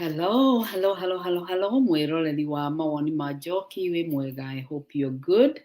Hello, hello, hello, hello, hello. Mwiroreri wa Mawoni ma Njoki wi mwega. I hope you're good.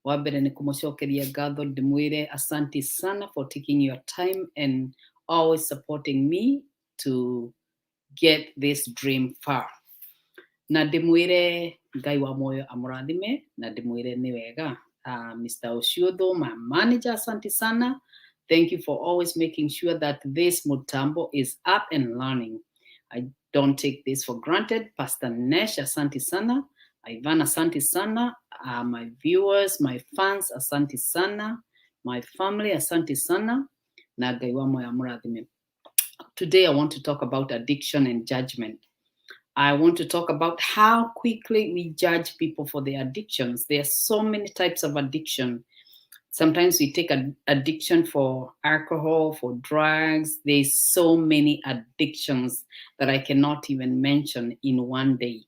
Wambere ni kumucokeria ngatho ndimwire asante sana for taking your time and always supporting me to get this dream far. Na ndimwire Ngai wa moyo amurathime na ndimwire ni wega. Mr. Oshiodho, my manager, asante sana. Thank you for always making sure that this mutambo is up and running. I don't take this for granted. Pastor Nesh, asante sana. Ivan, asante sana. My viewers, my fans, asante sana. My family, asante sana. Na Ngai wa moyo amurathime. Today I want to talk about addiction and judgment. I want to talk about how quickly we judge people for their addictions. There are so many types of addiction. Sometimes we take an addiction for alcohol, for drugs. There's so many addictions that I cannot even mention in one day.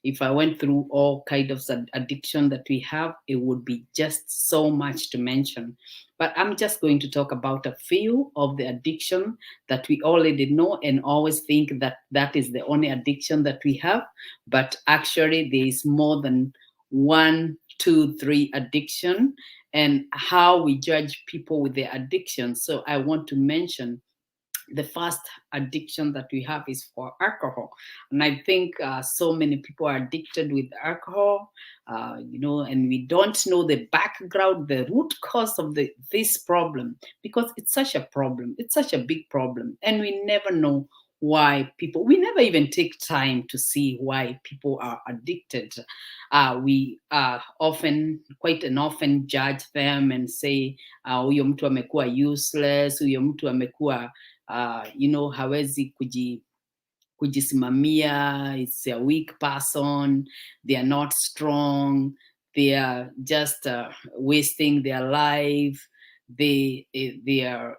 If I went through all kinds of addiction that we have, it would be just so much to mention. But I'm just going to talk about a few of the addiction that we already know and always think that that is the only addiction that we have. But actually, there is more than 1, 2, 3 addiction, and how we judge people with their addiction. So I want to mention the first addiction that we have is for alcohol, and I think so many people are addicted with alcohol, and we don't know the background, the root cause of this problem, because it's such a problem, it's such a big problem, and we never know why people, we never even take time to see why people are addicted. We often judge them and say huyo mtu amekuwa useless, huyo mtu amekuwa hawezi kujisimamia, it's a weak person, they are not strong, they are just wasting their life, they are,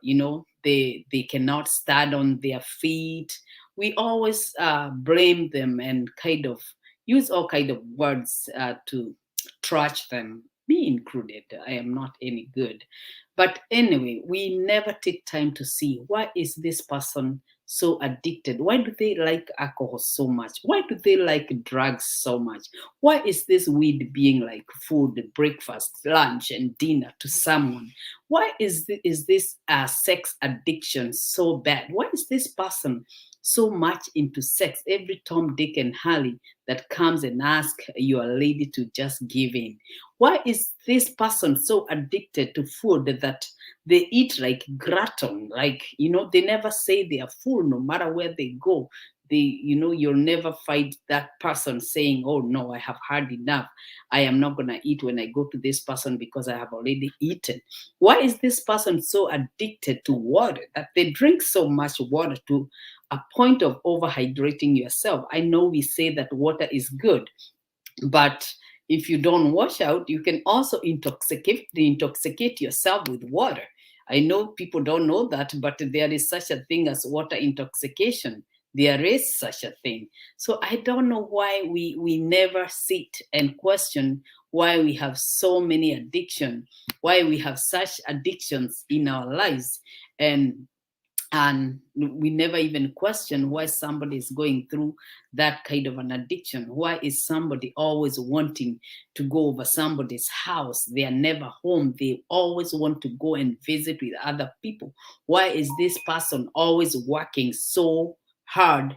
they cannot stand on their feet. We always blame them and kind of use all kind of words to trash them, me included. I am not any good. But anyway, we never take time to see, why is this person so addicted? Why do they like alcohol so much? Why do they like drugs so much? Why is this weed being like food, breakfast, lunch, and dinner to someone? Why is this sex addiction so bad? Why is this person so much into sex? Every Tom, Dick, and Harry that comes and asks your lady to just give in. Why is this person so addicted to food that they eat like gratin? Like, they never say they are full no matter where they go. You'll never find that person saying, oh no, I have had enough. I am not going to eat when I go to this person because I have already eaten. Why is this person so addicted to water that they drink so much water to a point of overhydrating yourself? I know we say that water is good, but if you don't wash out, you can also intoxicate yourself with water. I know people don't know that, but there is such a thing as water intoxication. There is such a thing. So I don't know why we never sit and question why we have so many addiction, why we have such addictions in our lives, and we never even question why somebody is going through that kind of an addiction. Why is somebody always wanting to go over somebody's house? They are never home. They always want to go and visit with other people. Why is this person always working so hard?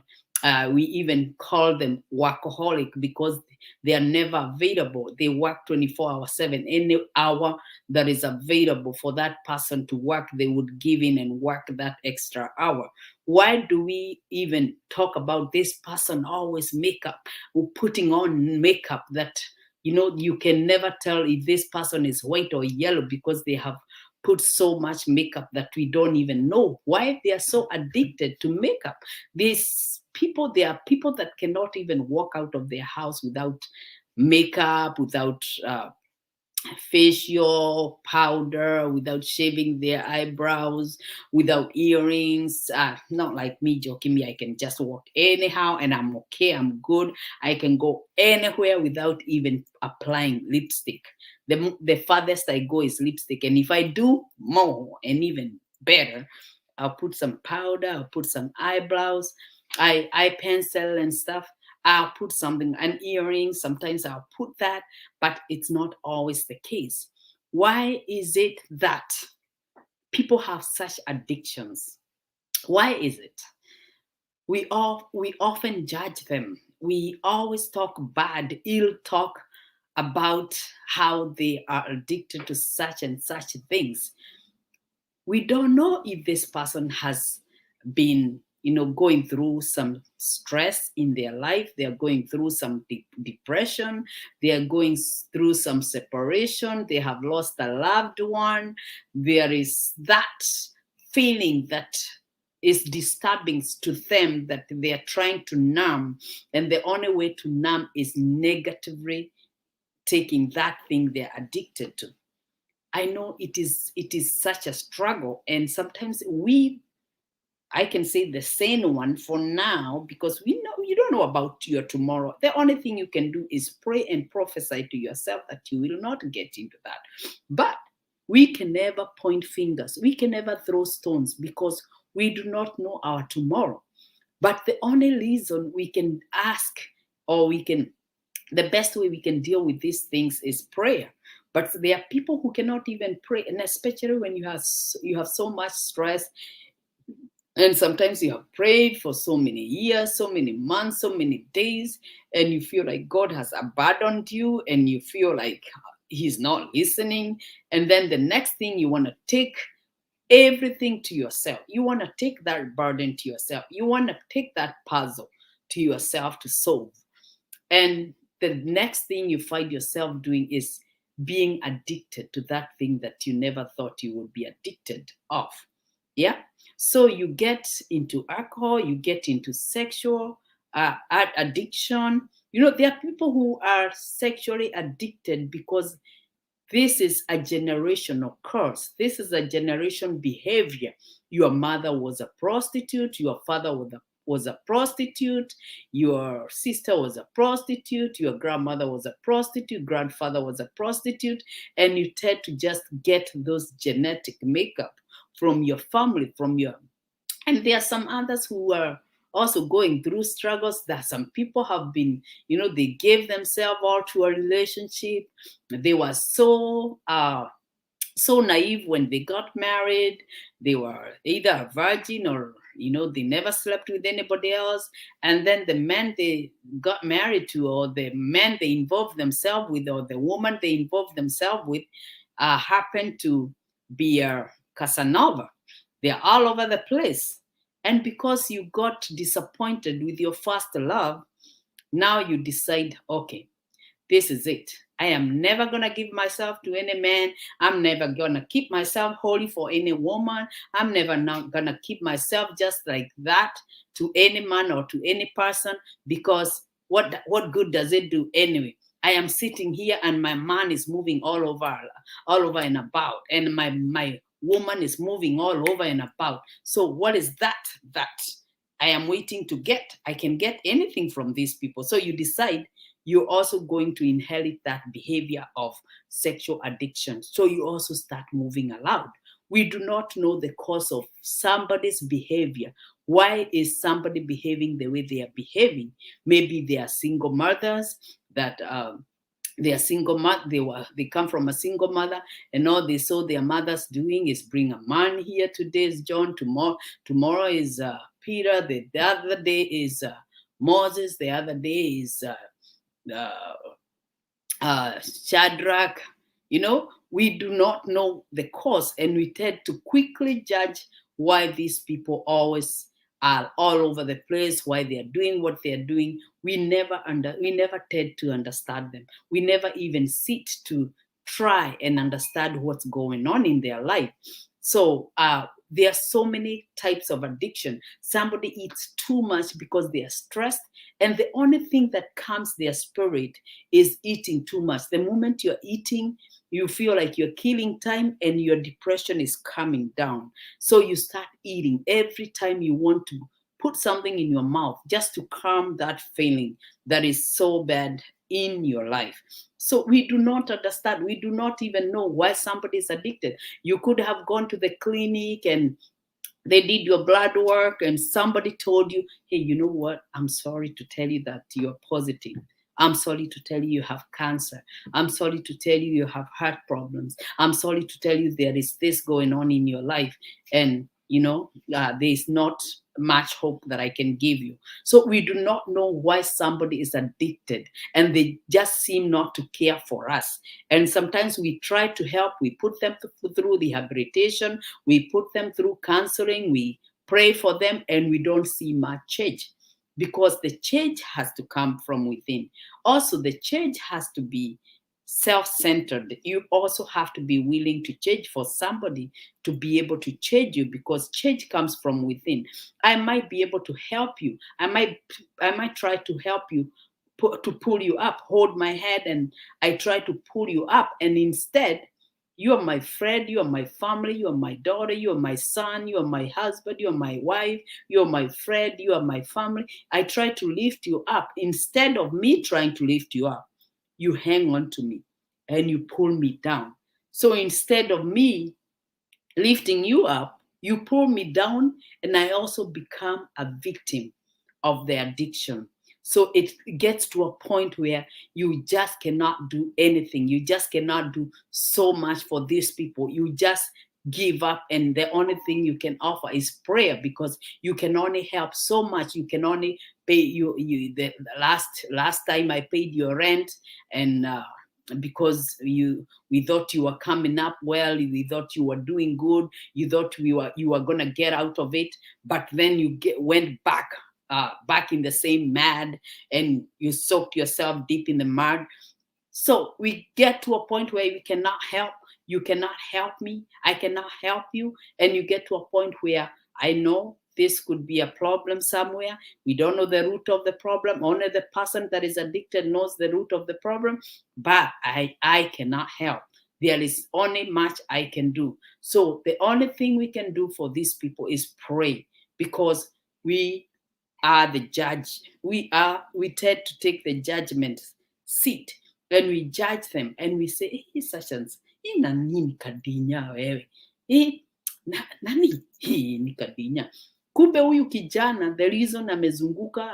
We even call them workaholic because they are never available. They work 24/7. Any hour that is available for that person to work, they would give in and work that extra hour. Why do we even talk about this person always putting on makeup that, you can never tell if this person is white or yellow because they have put so much makeup that we don't even know why they are so addicted to makeup. There are people that cannot even walk out of their house without makeup, without facial powder, without shaving their eyebrows, without earrings. Not like me, joking me. I can just walk anyhow and I'm okay, I'm good. I can go anywhere without even applying lipstick. The farthest I go is lipstick. And if I do more and even better, I'll put some powder, I'll put some eyebrows. I pencil and stuff. I'll put something, an earring, sometimes I'll put that, but it's not always the case. Why is it that people have such addictions? Why is it? We often judge them. We always talk bad, ill talk about how they are addicted to such and such things. We don't know if this person has been, going through some stress in their life. They are going through some depression. They are going through some separation. They have lost a loved one. There is that feeling that is disturbing to them, that they are trying to numb, and the only way to numb is negatively taking that thing they're addicted to. I know it is such a struggle, and sometimes I can say the sane one for now, because we know you don't know about your tomorrow. The only thing you can do is pray and prophesy to yourself that you will not get into that. But we can never point fingers. We can never throw stones because we do not know our tomorrow. But the only reason we can ask, or the best way we can deal with these things is prayer. But there are people who cannot even pray, and especially when you have so much stress, and sometimes you have prayed for so many years, so many months, so many days, and you feel like God has abandoned you, and you feel like He's not listening. And then the next thing, you want to take everything to yourself. You want to take that burden to yourself. You want to take that puzzle to yourself to solve. And the next thing you find yourself doing is being addicted to that thing that you never thought you would be addicted of. Yeah. So you get into alcohol, you get into sexual addiction. There are people who are sexually addicted because this is a generational curse. This is a generation behavior. Your mother was a prostitute. Your father was a prostitute. Your sister was a prostitute. Your grandmother was a prostitute. Grandfather was a prostitute. And you tend to just get those genetic makeup from your family, and there are some others who are also going through struggles. That some people have been, they gave themselves all to a relationship. They were so naive when they got married. They were either a virgin, or they never slept with anybody else. And then the man they got married to, or the man they involved themselves with, or the woman they involved themselves with, happened to be a Casanova. They're all over the place. And because you got disappointed with your first love, now you decide, okay, this is it. I am never going to give myself to any man. I'm never going to keep myself holy for any woman. I'm never not going to keep myself just like that to any man or to any person, because what good does it do anyway? I am sitting here and my man is moving all over and about, and my woman is moving all over and about. So what is that I am waiting to get? I can get anything from these people. So you decide you're also going to inherit that behavior of sexual addiction. So you also start moving around. We do not know the cause of somebody's behavior. Why is somebody behaving the way they are behaving? Maybe they are single mothers that they are single mother. They come from a single mother, and all they saw their mothers doing is bring a man here. Today is John. Tomorrow is Peter. The other day is Moses. The other day is Shadrach. We do not know the cause, and we tend to quickly judge why these people always are all over the place, why they are doing what they are doing. We never tend to understand them. We never even sit to try and understand what's going on in their life. So there are so many types of addiction. Somebody eats too much because they are stressed, and the only thing that calms their spirit is eating too much. The moment you're eating, you feel like you're killing time, and your depression is coming down. So you start eating every time you want to put something in your mouth, just to calm that feeling that is so bad in your life. So we do not understand. We do not even know why somebody is addicted. You could have gone to the clinic and they did your blood work and somebody told you, hey, you know what, I'm sorry to tell you that you're positive. I'm sorry to tell you you have cancer. I'm sorry to tell you you have heart problems. I'm sorry to tell you there is this going on in your life. And, there is not much hope that I can give you. So we do not know why somebody is addicted and they just seem not to care for us. And sometimes we try to help, we put them through rehabilitation, we put them through counseling, we pray for them, and we don't see much change because the change has to come from within. Also, the change has to be self-centered. You also have to be willing to change for somebody to be able to change you, because change comes from within. I might be able to help you. I might try to help you, to pull you up, hold my head, and I try to pull you up, and instead you are my friend, you are my family, you are my daughter, you are my son, you are my husband, you are my wife, you are my friend, you are my family. I try to lift you up. Instead of me trying to lift you up, you hang on to me and you pull me down. So instead of me lifting you up, you pull me down, and I also become a victim of the addiction. So it gets to a point where you just cannot do anything. You just cannot do so much for these people. You just give up, and the only thing you can offer is prayer, because you can only help so much. You can only pay the last time I paid your rent, and because we thought you were coming up well, we thought you were doing good, you thought you were gonna get out of it, but then went back in the same mud, and you soaked yourself deep in the mud. So we get to a point where we cannot help. You cannot help me. I cannot help you. And you get to a point where I know this could be a problem somewhere. We don't know the root of the problem. Only the person that is addicted knows the root of the problem. But I cannot help. There is only much I can do. So the only thing we can do for these people is pray, because we are the judge. We tend to take the judgment seat, and we judge them, and we say, hey, Sessions, hii na nini kadinya wewe? Nani hii ni kadinya? Kumbe huyu kijana, the reason amezunguka,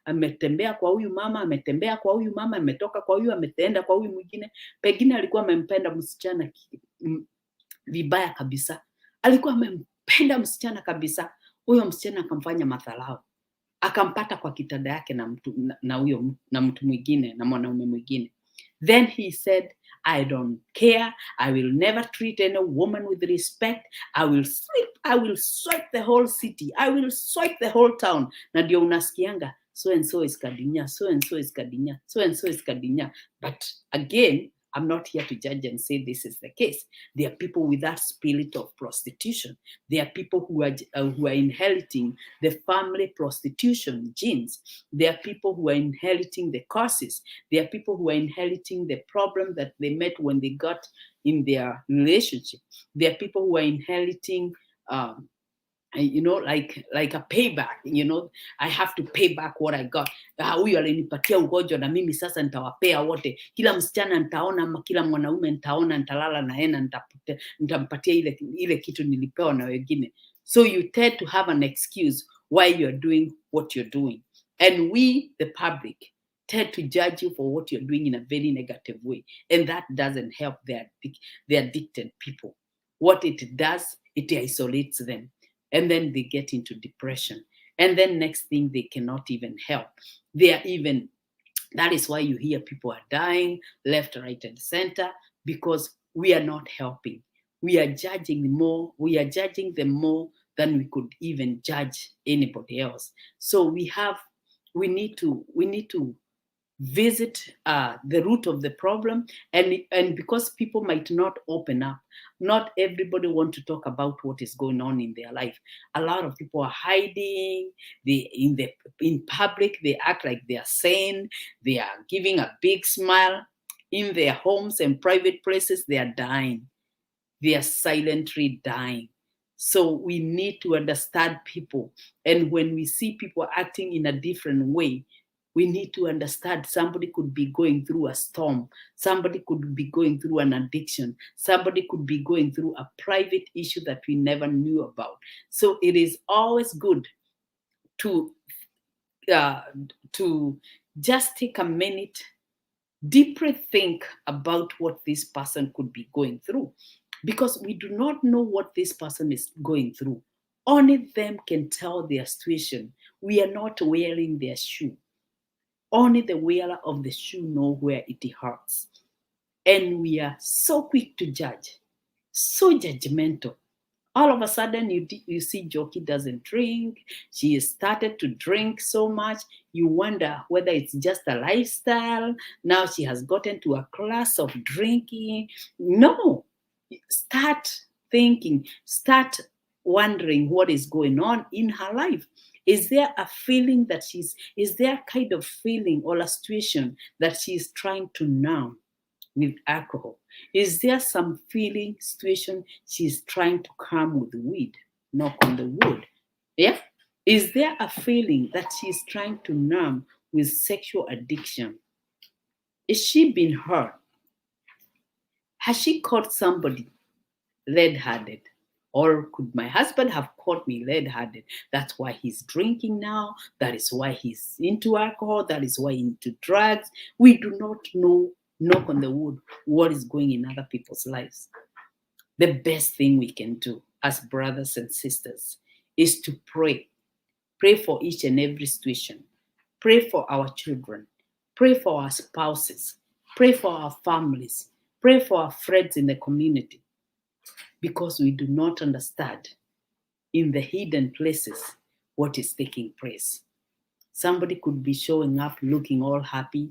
ametembea kwa huyu mama, ametembea kwa huyu mama, ametoka kwa huyu, ameenda kwa huyu mwingine, pengine alikuwa amempenda msichana vibaya kabisa, alikuwa amempenda msichana kabisa. Huyo msichana akamfanya madharau, akampata kwa kitanda yake na mtu mwingine, na mwanaume mwingine. Then he said, I don't care. I will never treat any woman with respect. I will swipe the whole city. I will swipe the whole town. Na ndio unasikianga, so and so is Kadinya, so and so is Kadinya, so and so is Kadinya. But again, I'm not here to judge and say this is the case. There are people with that spirit of prostitution. There are people who are inheriting the family prostitution genes. There are people who are inheriting the curses. There are people who are inheriting the problem that they met when they got in their relationship. There are people who are inheriting like a payback. I have to pay back what I got. Huyu alinipatia ugonjwa na mimi sasa nitawapea wote. Kila msichana nitaona, ama kila mwanaume nitaona, nitalala na yeye na nitampatia ile kitu nilipewa na wengine. So you tend to have an excuse why you're doing what you're doing. And we, the public, tend to judge you for what you're doing in a very negative way. And that doesn't help the addicted people. What it does, it isolates them. And then they get into depression. And then next thing, they cannot even help. That is why you hear people are dying left, right, and center, because we are not helping. We are judging them more than we could even judge anybody else. So we need to visit the root of the problem, and because people might not open up, not everybody want to talk about what is going on in their life. A lot of people are hiding. In public they act like they are sane, they are giving a big smile. In their homes and private places, they are dying. They are silently dying. So we need to understand people, and when we see people acting in a different way, We need to understand somebody could be going through a storm. Somebody could be going through an addiction. Somebody could be going through a private issue that we never knew about. So it is always good to uh, to just take a minute, deeply think about what this person could be going through, because we do not know what this person is going through. Only them can tell their situation. We are not wearing their shoe. Only the wearer of the shoe know where it hurts. And we are so quick to judge, so judgmental. All of a sudden, you see Njoki doesn't drink. She has started to drink so much. You wonder whether it's just a lifestyle. Now she has gotten to a class of drinking. No. Start thinking, start wondering what is going on in her life. Is there a feeling that is there a kind of feeling or a situation that she's trying to numb with alcohol? Is there some feeling situation she's trying to calm with weed? Knock on the wood. Yeah? Is there a feeling that she's trying to numb with sexual addiction? Is she been hurt? Has she caught somebody red-handed? Or could my husband have caught me red-handed? That's why he's drinking now. That is why he's into alcohol. That is why he's into drugs. We do not know, knock on the wood, what is going in other people's lives. The best thing we can do as brothers and sisters is to pray. Pray for each and every situation. Pray for our children. Pray for our spouses. Pray for our families. Pray for our friends in the community. Because we do not understand in the hidden places what is taking place. Somebody could be showing up looking all happy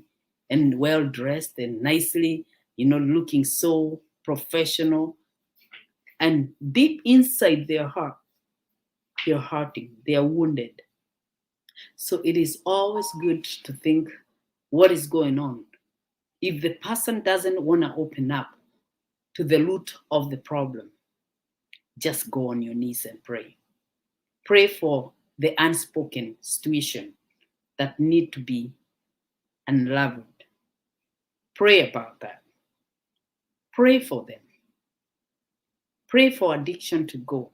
and well dressed and nicely, looking so professional. And deep inside their heart, they're hurting, they are wounded. So it is always good to think what is going on. If the person doesn't want to open up to the root of the problem, just go on your knees and pray. Pray for the unspoken situation that need to be unraveled. Pray about that. Pray for them. Pray for addiction to go.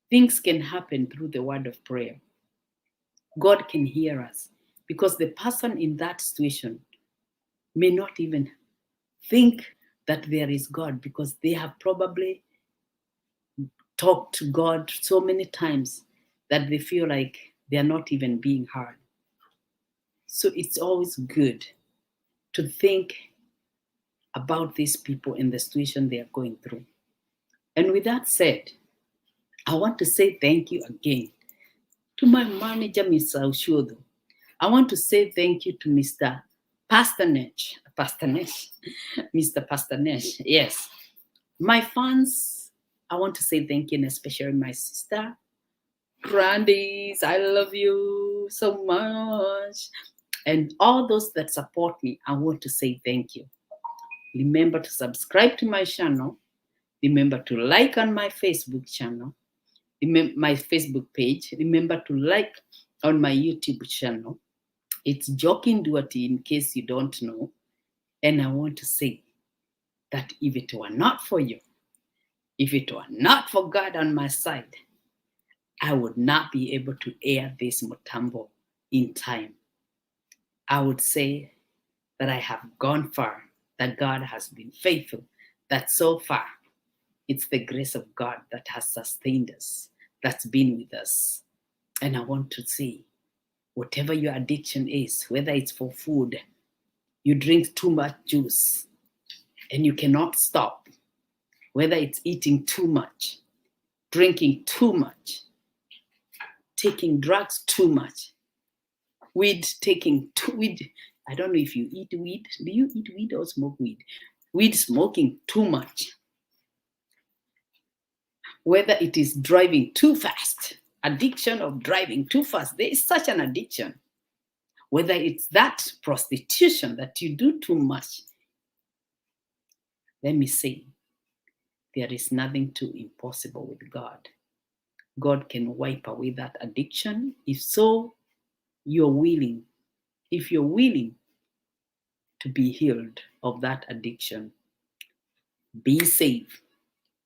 Things can happen through the word of prayer. God can hear us because the person in that situation may not even think that there is God, because they have probably talked to God so many times that they feel like they are not even being heard. So it's always good to think about these people and the situation they are going through. And with that said, I want to say thank you again to my manager, Mr. Ushodo. I want to say thank you to Mr. Pasternesh, Mr. Pasternesh. Yes. My fans, I want to say thank you, and especially my sister, Grandis. I love you so much. And all those that support me, I want to say thank you. Remember to subscribe to my channel. Remember to like on my Facebook channel, my Facebook page. Remember to like on my YouTube channel. It's Njoki Nduati, in case you don't know. And I want to say that if it were not for you, if it were not for God on my side, I would not be able to air this Mutambo in time. I would say that I have gone far, that God has been faithful, that so far it's the grace of God that has sustained us, that's been with us. And I want to say, whatever your addiction is, whether it's for food, you drink too much juice and you cannot stop, whether it's eating too much, drinking too much, taking drugs too much, taking weed. I don't know if you eat weed. Do you eat weed or smoke weed? Weed smoking too much. Whether it is driving too fast, addiction of driving too fast, there is such an addiction. Whether it's that prostitution that you do too much, let me say, there is nothing too impossible with God. God can wipe away that addiction if so you're willing if you're willing to be healed of that addiction, be safe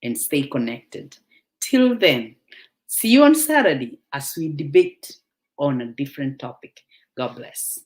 and stay connected. Till then, see you on Saturday as we debate on a different topic. God bless.